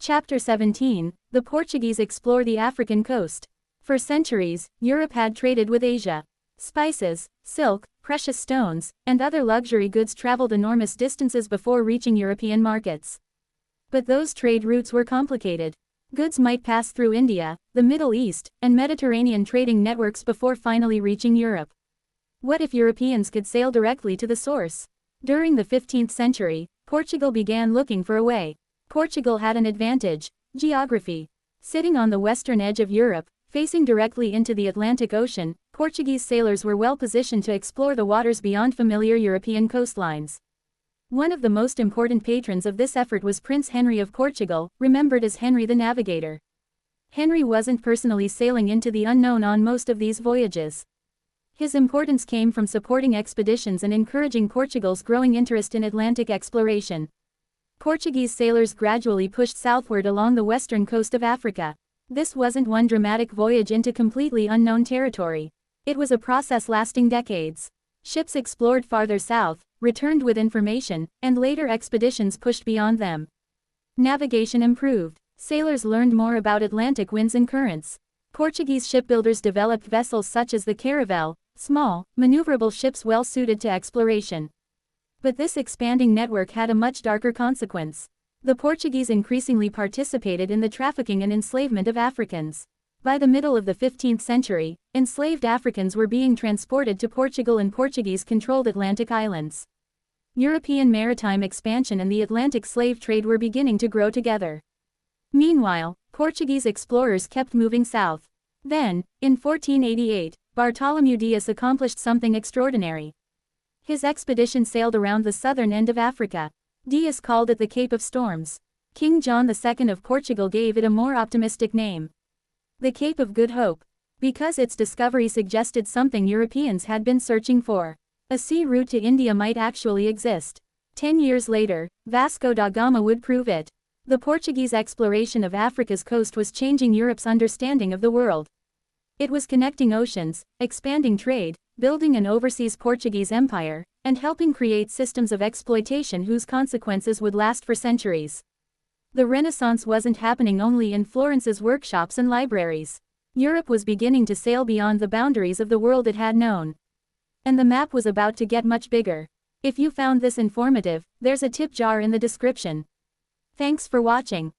Chapter 17, The Portuguese explore the African coast. For centuries, Europe had traded with Asia. Spices, silk, precious stones, and other luxury goods traveled enormous distances before reaching European markets. But those trade routes were complicated. Goods might pass through India, the Middle East, and Mediterranean trading networks before finally reaching Europe. What if Europeans could sail directly to the source? During the 15th century, Portugal began looking for a way. Portugal had an advantage: geography. Sitting on the western edge of Europe, facing directly into the Atlantic Ocean, Portuguese sailors were well positioned to explore the waters beyond familiar European coastlines. One of the most important patrons of this effort was Prince Henry of Portugal, remembered as Henry the Navigator. Henry wasn't personally sailing into the unknown on most of these voyages. His importance came from supporting expeditions and encouraging Portugal's growing interest in Atlantic exploration. Portuguese sailors gradually pushed southward along the western coast of Africa. This wasn't one dramatic voyage into completely unknown territory. It was a process lasting decades. Ships explored farther south, returned with information, and later expeditions pushed beyond them. Navigation improved. Sailors learned more about Atlantic winds and currents. Portuguese shipbuilders developed vessels such as the caravel, small, maneuverable ships well suited to exploration. But this expanding network had a much darker consequence. The Portuguese increasingly participated in the trafficking and enslavement of Africans. By the middle of the 15th century, enslaved Africans were being transported to Portugal and Portuguese-controlled Atlantic islands. European maritime expansion and the Atlantic slave trade were beginning to grow together. Meanwhile, Portuguese explorers kept moving south. Then, in 1488, Bartolomeu Dias accomplished something extraordinary. His expedition sailed around the southern end of Africa. Dias called it the Cape of Storms. King John II of Portugal gave it a more optimistic name: the Cape of Good Hope, because its discovery suggested something Europeans had been searching for. A sea route to India might actually exist. 10 years later, Vasco da Gama would prove it. The Portuguese exploration of Africa's coast was changing Europe's understanding of the world. It was connecting oceans, expanding trade, building an overseas Portuguese empire, and helping create systems of exploitation whose consequences would last for centuries. The Renaissance wasn't happening only in Florence's workshops and libraries. Europe was beginning to sail beyond the boundaries of the world it had known. And the map was about to get much bigger. If you found this informative, there's a tip jar in the description. Thanks for watching.